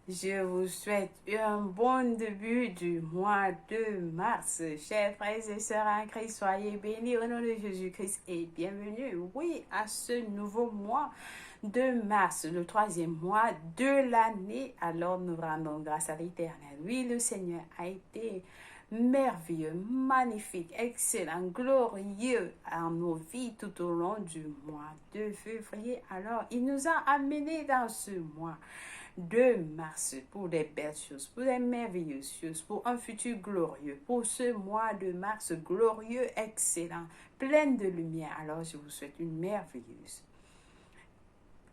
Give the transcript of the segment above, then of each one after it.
Je vous souhaite un bon début du mois de mars. Chers frères et sœurs en Christ, soyez bénis au nom de Jésus-Christ et bienvenue, oui, à ce nouveau mois de mars, le troisième mois de l'année. Alors nous rendons grâce à l'Éternel. Oui, le Seigneur a été merveilleux, magnifique, excellent, glorieux en nos vies tout au long du mois de février. Alors, il nous a amenés dans ce mois de mars pour des belles choses, pour des merveilleuses choses, pour un futur glorieux, pour ce mois de mars glorieux, excellent, plein de lumière. Alors, je vous souhaite une merveilleuse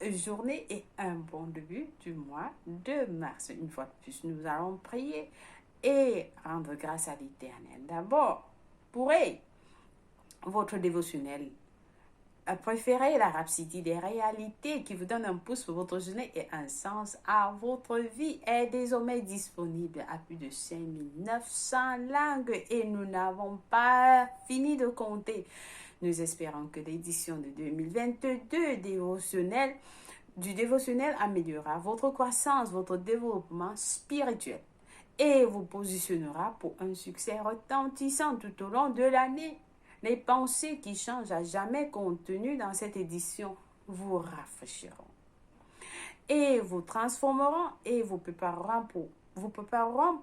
journée et un bon début du mois de mars. Une fois de plus, nous allons prier et rendre grâce à l'Éternel. D'abord, pourrez votre dévotionnel préférez la rhapsodie des réalités qui vous donne un pouce pour votre journée et un sens à votre vie est désormais disponible à plus de 5900 langues et nous n'avons pas fini de compter. Nous espérons que l'édition de 2022 du dévotionnel améliorera votre croissance, votre développement spirituel et vous positionnera pour un succès retentissant tout au long de l'année. Les pensées qui changent à jamais contenues dans cette édition vous rafraîchiront et vous transformeront et vous prépareront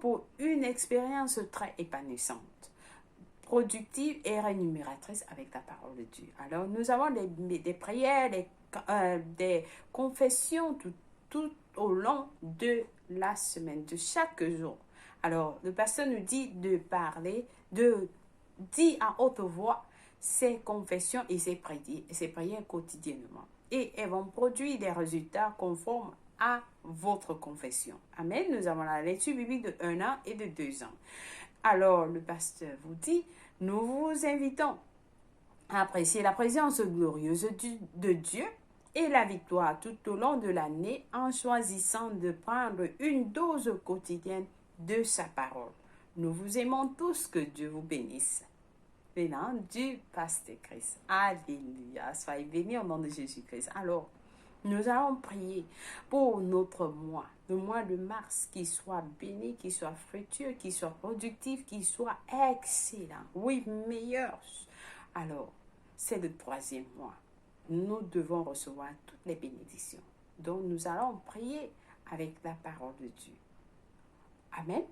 pour une expérience très épanouissante, productive et rémunératrice avec la parole de Dieu. Alors, nous avons des prières, des confessions tout au long de la semaine, de chaque jour. Alors, le pasteur nous dit de parler, dit à haute voix ses confessions et ses prières quotidiennement. Et elles vont produire des résultats conformes à votre confession. Amen. Nous avons la lecture biblique de 1 an et de 2 ans. Alors, le pasteur vous dit, nous vous invitons à apprécier la présence glorieuse de Dieu et la victoire tout au long de l'année en choisissant de prendre une dose quotidienne de sa parole. Nous vous aimons tous, que Dieu vous bénisse. Venant du pasteur Christ. Alléluia. Soyez bénis au nom de Jésus-Christ. Alors, nous allons prier pour notre mois, le mois de mars, qui soit béni, qui soit fructueux, qui soit productif, qui soit excellent. Oui, meilleur. Alors, c'est le troisième mois. Nous devons recevoir toutes les bénédictions. Donc, nous allons prier avec la parole de Dieu. Amen.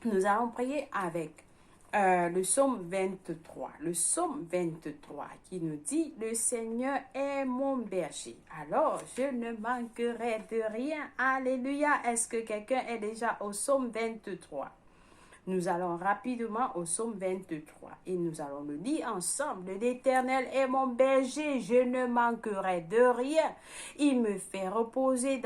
Nous allons prier avec le psaume 23. Le psaume 23 qui nous dit, le Seigneur est mon berger. Alors, je ne manquerai de rien. Alléluia. Est-ce que quelqu'un est déjà au psaume 23? Nous allons rapidement au psaume 23 et nous allons le lire ensemble. L'Éternel est mon berger, je ne manquerai de rien. Il me fait reposer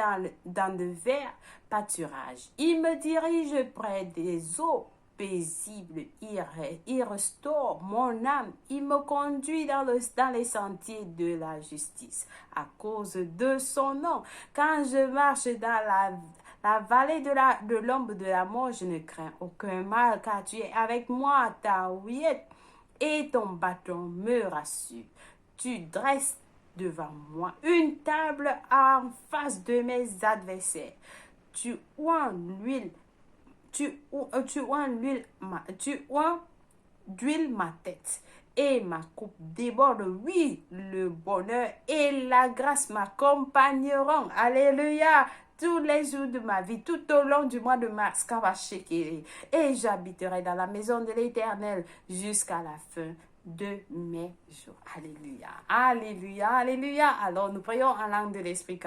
dans de verts pâturages. Il me dirige près des eaux paisibles. Il restaure mon âme. Il me conduit dans les sentiers de la justice à cause de son nom. Quand je marche dans la vallée de l'ombre de la mort, je ne crains aucun mal, car tu es avec moi, ta ouillette et ton bâton me rassurent. Tu dresses devant moi une table en face de mes adversaires. Tu oins l'huile, tu oins d'huile ma tête et ma coupe déborde. Oui, le bonheur et la grâce m'accompagneront. Alléluia. Tous les jours de ma vie, tout au long du mois de mars, et j'habiterai dans la maison de l'Éternel jusqu'à la fin de mes jours. Alléluia. Alléluia. Alléluia. Alors nous prions en langue de l'esprit.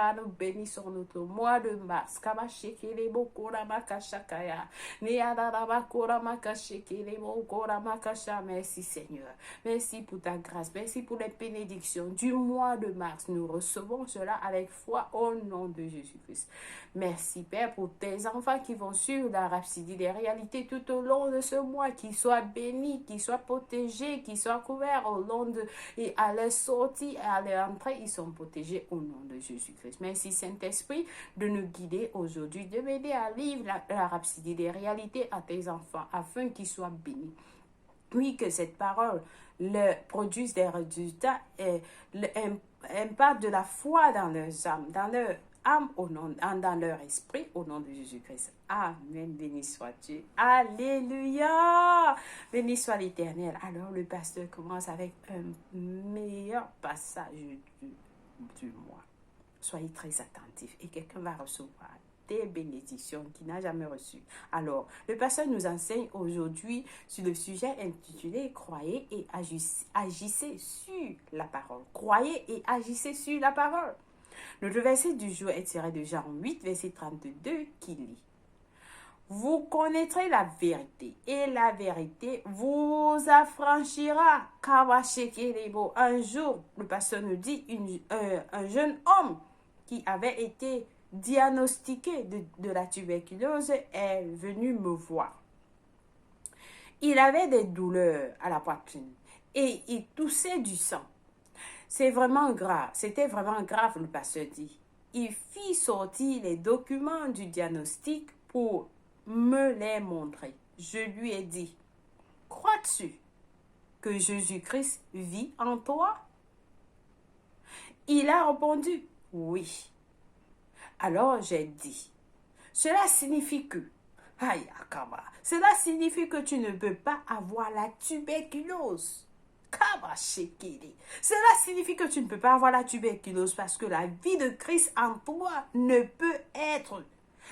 Nous bénissons notre mois de mars. Merci Seigneur. Merci pour ta grâce. Merci pour les bénédictions du mois de mars. Nous recevons cela avec foi au nom de Jésus-Christ. Merci Père pour tes enfants qui vont suivre la rhapsodie des réalités tout au long de ce mois, qu'ils soient bénis, qu'ils soient protégés, qu'ils soient couverts au long de et à leur sortie et à leur entrée, ils sont protégés au nom de Jésus-Christ. Merci Saint-Esprit de nous guider aujourd'hui, de m'aider à vivre la rhapsodie des réalités à tes enfants afin qu'ils soient bénis. puis que cette parole produise des résultats et impacte de la foi dans leurs âmes, dans leur esprit, au nom de Jésus-Christ. Amen, béni soit Dieu. Alléluia, béni soit l'Éternel. Alors le pasteur commence avec un meilleur passage du mois. Soyez très attentifs et quelqu'un va recevoir des bénédictions qu'il n'a jamais reçues. Alors, le pasteur nous enseigne aujourd'hui sur le sujet intitulé « Croyez et agissez sur la parole ». Croyez et agissez sur la parole. Notre verset du jour est tiré de Jean 8, verset 32, qui lit « Vous connaîtrez la vérité, et la vérité vous affranchira. » Un jour, le pasteur nous dit, un jeune homme qui avait été diagnostiqué de la tuberculose est venu me voir. Il avait des douleurs à la poitrine et il toussait du sang. C'était vraiment grave, le pasteur dit. Il fit sortir les documents du diagnostic pour me les montrer. Je lui ai dit, crois-tu que Jésus-Christ vit en toi? Il a répondu, oui. Alors j'ai dit, cela signifie que, cela signifie que tu ne peux pas avoir la tuberculose. Cela signifie que tu ne peux pas avoir la tuberculose parce que la vie de Christ en toi ne peut être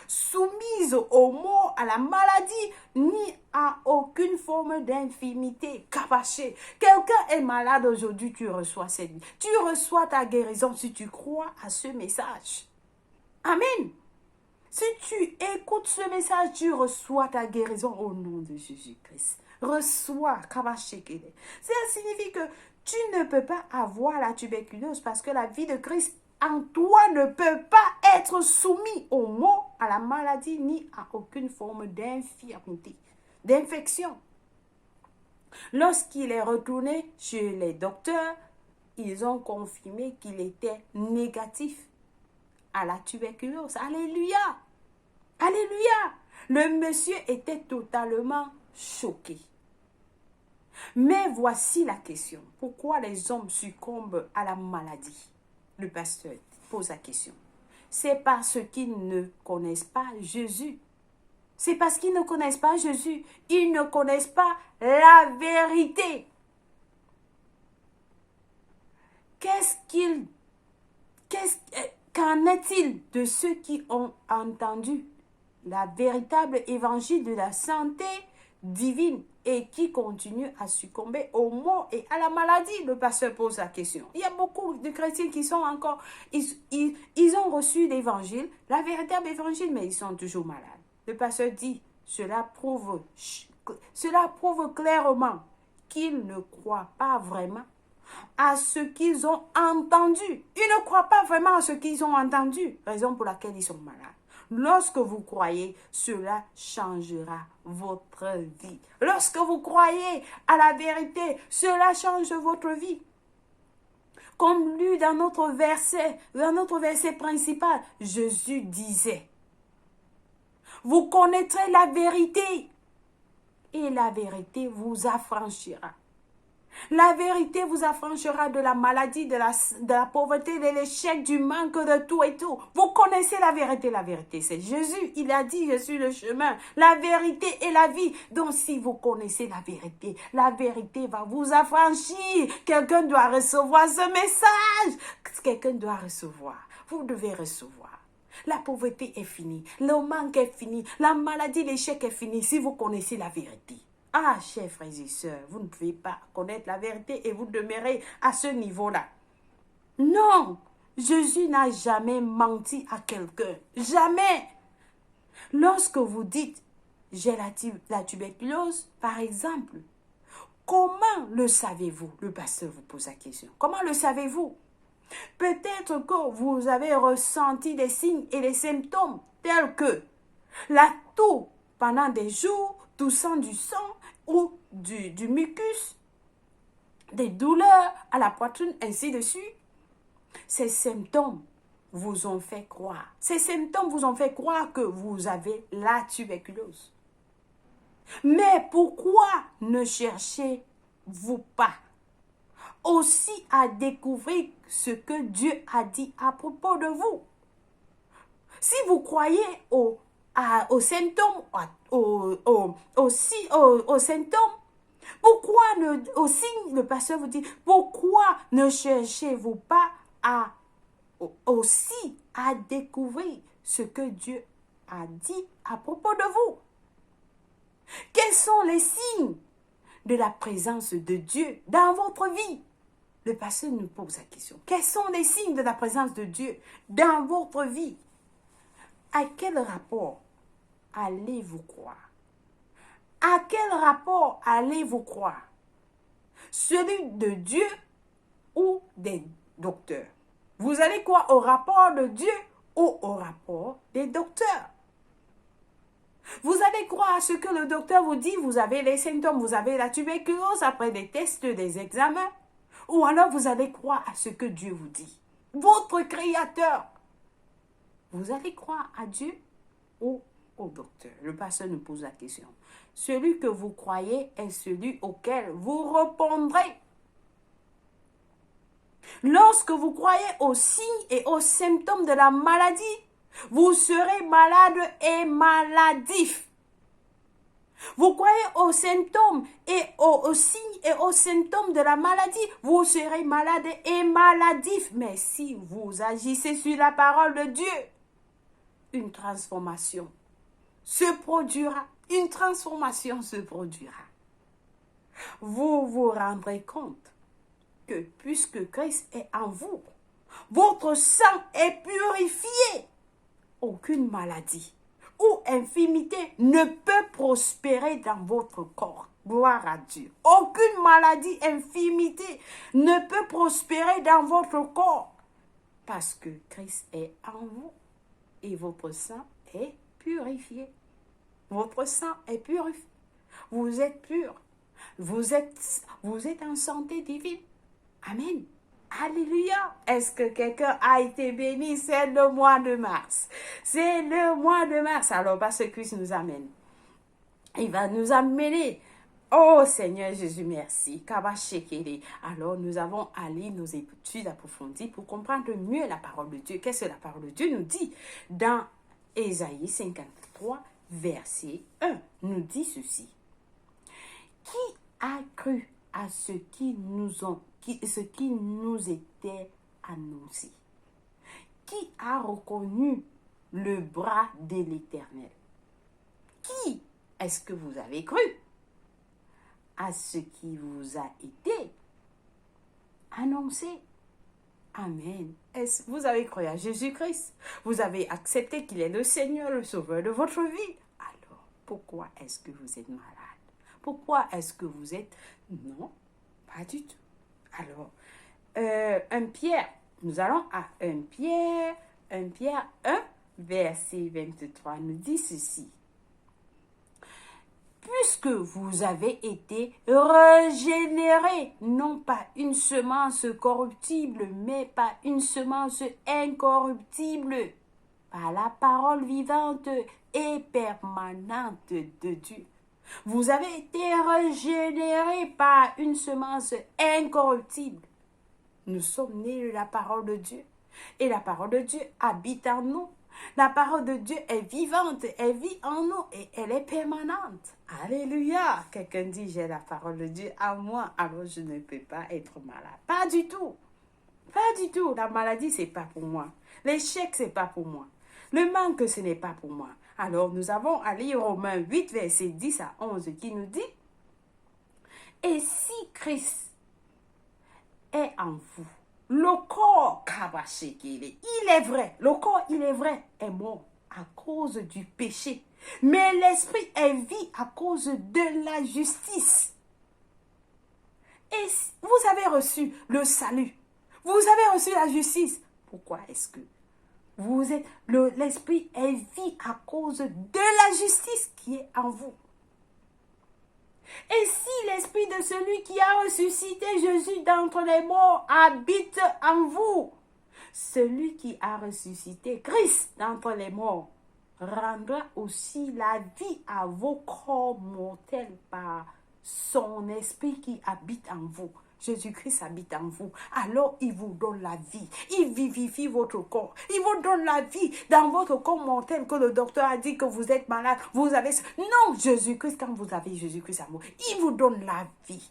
soumise aux maux, à la maladie, ni à aucune forme d'infirmité. Quelqu'un est malade aujourd'hui, tu reçois cette vie. Tu reçois ta guérison si tu crois à ce message. Amen. Si tu écoutes ce message, tu reçois ta guérison au nom de Jésus-Christ. Reçois. Cela signifie que tu ne peux pas avoir la tuberculose parce que la vie de Christ en toi ne peut pas être soumis aux maux, à la maladie, ni à aucune forme d'infirmité, d'infection. Lorsqu'il est retourné chez les docteurs, ils ont confirmé qu'il était négatif à la tuberculose. Alléluia! Alléluia! Le monsieur était totalement choqué. Mais voici la question. Pourquoi les hommes succombent à la maladie? Le pasteur pose la question. C'est parce qu'ils ne connaissent pas Jésus. C'est parce qu'ils ne connaissent pas Jésus. Ils ne connaissent pas la vérité. Qu'en est-il de ceux qui ont entendu la véritable évangile de la santé divine et qui continuent à succomber aux maux et à la maladie? Le pasteur pose la question. Il y a beaucoup de chrétiens qui sont encore, ils ont reçu l'évangile, la véritable évangile, mais ils sont toujours malades. Le pasteur dit, cela prouve clairement qu'ils ne croient pas vraiment à ce qu'ils ont entendu. Ils ne croient pas vraiment à ce qu'ils ont entendu, raison pour laquelle ils sont malades. Lorsque vous croyez, cela changera votre vie. Lorsque vous croyez à la vérité, cela change votre vie. Comme lu dans notre verset principal, Jésus disait, vous connaîtrez la vérité et la vérité vous affranchira. La vérité vous affranchira de la maladie, de la pauvreté, de l'échec, du manque de tout et tout. Vous connaissez la vérité c'est Jésus. Il a dit, je suis le chemin, la vérité et la vie. Donc si vous connaissez la vérité va vous affranchir. Quelqu'un doit recevoir ce message. Quelqu'un doit recevoir. Vous devez recevoir. La pauvreté est finie, le manque est fini, la maladie, l'échec est fini si vous connaissez la vérité. Ah, chers frères et sœurs, vous ne pouvez pas connaître la vérité et vous demeurez à ce niveau-là. Non, Jésus n'a jamais menti à quelqu'un. Jamais. Lorsque vous dites, j'ai la tuberculose, par exemple, comment le savez-vous? Le pasteur vous pose la question. Comment le savez-vous? Peut-être que vous avez ressenti des signes et des symptômes tels que la toux pendant des jours, toussant du sang, ou du mucus, des douleurs à la poitrine, ainsi de suite. Ces symptômes vous ont fait croire. Ces symptômes vous ont fait croire que vous avez la tuberculose. Mais pourquoi ne cherchez-vous pas aussi à découvrir ce que Dieu a dit à propos de vous? Si vous croyez aux symptômes, aux symptômes, pourquoi aussi le pasteur vous dit, pourquoi ne cherchez-vous pas aussi à découvrir ce que Dieu a dit à propos de vous? Quels sont les signes de la présence de Dieu dans votre vie? Le pasteur nous pose la question. Quels sont les signes de la présence de Dieu dans votre vie? À quel rapport allez-vous croire? À quel rapport allez-vous croire? Celui de Dieu ou des docteurs? Vous allez croire au rapport de Dieu ou au rapport des docteurs? Vous allez croire à ce que le docteur vous dit, vous avez les symptômes, vous avez la tuberculose après des tests, des examens, ou alors vous allez croire à ce que Dieu vous dit, votre Créateur. Vous allez croire à Dieu ou au docteur? Le pasteur nous pose la question. Celui que vous croyez est celui auquel vous répondrez. Lorsque vous croyez aux signes et aux symptômes de la maladie, vous serez malade et maladif. Vous croyez aux symptômes et aux signes et aux symptômes de la maladie, vous serez malade et maladif. Mais si vous agissez sur la parole de Dieu, une transformation se produira. Une transformation se produira. Vous vous rendrez compte que puisque Christ est en vous, votre sang est purifié. Aucune maladie ou infirmité ne peut prospérer dans votre corps. Gloire à Dieu. Aucune maladie, infirmité ne peut prospérer dans votre corps parce que Christ est en vous et votre sang est purifié. Votre sang est purifié. Vous êtes pur. Vous êtes en santé divine. Amen. Alléluia. Est-ce que quelqu'un a été béni? C'est le mois de mars. C'est le mois de mars. Alors, parce que Christ nous amène. Il va nous amener. Oh Seigneur Jésus, merci. Alors, nous avons à lire nos études approfondies pour comprendre mieux la parole de Dieu. Qu'est-ce que la parole de Dieu nous dit? Dans Ésaïe 53, verset 1, nous dit ceci. Qui a cru à ce qui nous était annoncé? Qui a reconnu le bras de l'Éternel? Qui est-ce que vous avez cru à ce qui vous a été annoncé? Amen. Est-ce que vous avez cru à Jésus-Christ? Vous avez accepté qu'il est le Seigneur, le Sauveur de votre vie? Alors, pourquoi est-ce que vous êtes malade? Pourquoi est-ce que vous êtes... Non, pas du tout. Alors, 1 Pierre, nous allons à 1 Pierre 1, verset 23, nous dit ceci. Puisque vous avez été régénérés, non pas une semence corruptible, mais par une semence incorruptible, par la parole vivante et permanente de Dieu. Vous avez été régénérés par une semence incorruptible. Nous sommes nés de la parole de Dieu. Et la parole de Dieu habite en nous. La parole de Dieu est vivante, elle vit en nous et elle est permanente. Alléluia. Quelqu'un dit, j'ai la parole de Dieu en moi, alors je ne peux pas être malade. Pas du tout. Pas du tout. La maladie, c'est pas pour moi. L'échec, c'est pas pour moi. Le manque, ce n'est pas pour moi. Alors, nous avons à lire Romains 8, verset 10 à 11, qui nous dit, « Et si Christ est en vous, le corps, il est vrai, le corps, il est vrai, est mort à cause du péché, mais l'esprit est vie à cause de la justice. Et vous avez reçu le salut, vous avez reçu la justice. Pourquoi est-ce que l'esprit est vie à cause de la justice qui est en vous? Et si l'esprit de celui qui a ressuscité Jésus d'entre les morts habite en vous, celui qui a ressuscité Christ d'entre les morts rendra aussi la vie à vos corps mortels par son esprit qui habite en vous. Jésus-Christ habite en vous. Alors, il vous donne la vie. Il vivifie votre corps. Il vous donne la vie dans votre corps mortel que le docteur a dit que vous êtes malade. Vous avez... Non, Jésus-Christ, quand vous avez Jésus-Christ en vous, il vous donne la vie.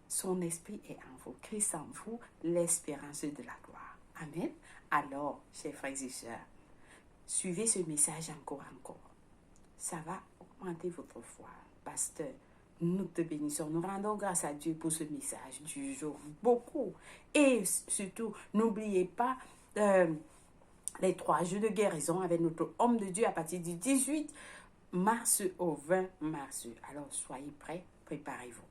Son esprit est en vous. Christ en vous, l'espérance de la gloire. Amen. Alors, chers frères et sœurs, suivez ce message encore. Ça va augmenter votre foi. Pasteur, nous te bénissons. Nous rendons grâce à Dieu pour ce message du jour. Beaucoup. Et surtout, n'oubliez pas les 3 jours de guérison avec notre homme de Dieu à partir du 18 mars au 20 mars. Alors, soyez prêts, préparez-vous.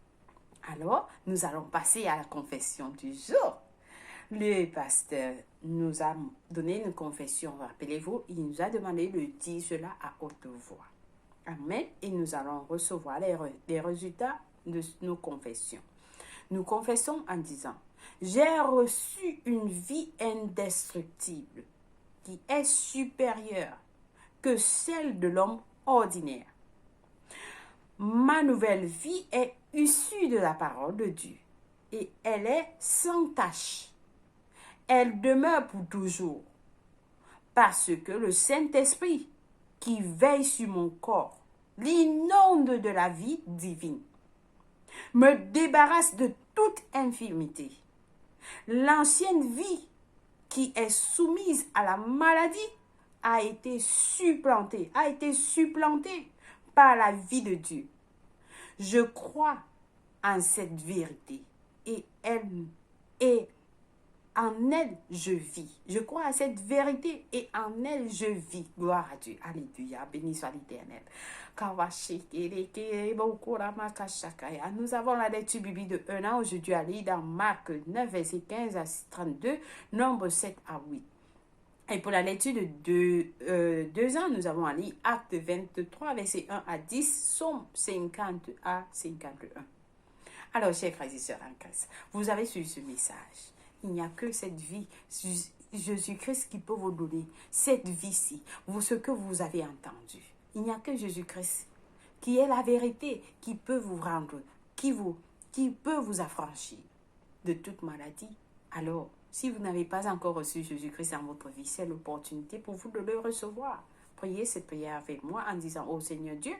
Alors, nous allons passer à la confession du jour. Le pasteur nous a donné une confession. Rappelez-vous, il nous a demandé de dire cela à haute voix. Amen. Et nous allons recevoir les résultats de nos confessions. Nous confessons en disant, j'ai reçu une vie indestructible qui est supérieure que celle de l'homme ordinaire. Ma nouvelle vie est issue de la parole de Dieu et elle est sans tache. Elle demeure pour toujours parce que le Saint-Esprit qui veille sur mon corps l'inonde de la vie divine, me débarrasse de toute infirmité. L'ancienne vie qui est soumise à la maladie a été supplantée par la vie de Dieu. Je crois en cette vérité et en elle, je vis. Je crois à cette vérité et en elle, je vis. Gloire à Dieu. Alléluia. Béni soit l'Éternel. Nous avons la lecture biblique de 1 an. Aujourd'hui, à lire dans Marc 9, verset 15 à 32, Nombre 7 à 8. Et pour la lecture de 2 ans, nous avons à lire Acte 23, verset 1 à 10, Somme 50 à 51. Alors, chers frères et sœurs en Christ, vous avez suivi ce message. Il n'y a que cette vie, Jésus-Christ qui peut vous donner cette vie-ci, ce que vous avez entendu. Il n'y a que Jésus-Christ qui est la vérité, qui peut vous rendre, qui peut vous affranchir de toute maladie. Alors, si vous n'avez pas encore reçu Jésus-Christ dans votre vie, c'est l'opportunité pour vous de le recevoir. Priez cette prière avec moi en disant, ô Seigneur Dieu,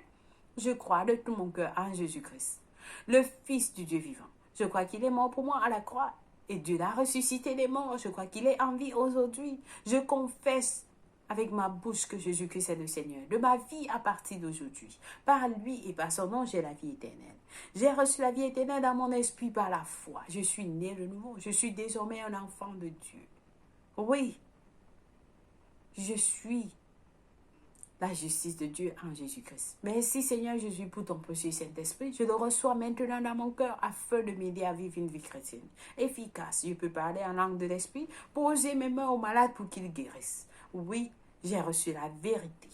je crois de tout mon cœur en Jésus-Christ, le Fils du Dieu vivant. Je crois qu'il est mort pour moi à la croix. Et Dieu l'a ressuscité des morts. Je crois qu'il est en vie aujourd'hui. Je confesse avec ma bouche que Jésus-Christ est le Seigneur de ma vie à partir d'aujourd'hui. Par lui et par son nom, j'ai la vie éternelle. J'ai reçu la vie éternelle dans mon esprit par la foi. Je suis né de nouveau. Je suis désormais un enfant de Dieu. Oui, je suis la justice de Dieu en Jésus-Christ. Merci Seigneur Jésus pour ton précieux Saint-Esprit. Je le reçois maintenant dans mon cœur afin de m'aider à vivre une vie chrétienne efficace. Je peux parler en langue de l'Esprit, poser mes mains aux malades pour qu'ils guérissent. Oui, j'ai reçu la vérité.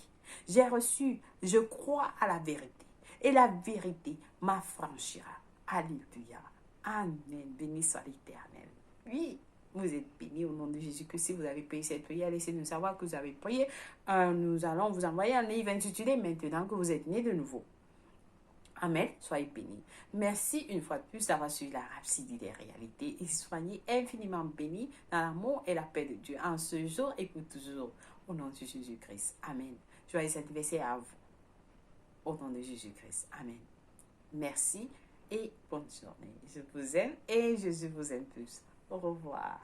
Je crois à la vérité. Et la vérité m'affranchira. Alléluia. Amen. Béni soit l'Éternel. Oui. Vous êtes bénis au nom de Jésus-Christ. Si vous avez prié cette prière, laissez-nous savoir que vous avez prié. Nous allons vous envoyer un livre intitulé Maintenant que vous êtes nés de nouveau. Amen. Soyez bénis. Merci une fois de plus d'avoir suivi la rhapsodie des réalités et soyez infiniment bénis dans l'amour et la paix de Dieu en ce jour et pour toujours. Au nom de Jésus-Christ. Amen. Joyeux anniversaire à vous. Au nom de Jésus-Christ. Amen. Merci et bonne journée. Je vous aime et Jésus vous aime plus. Au revoir.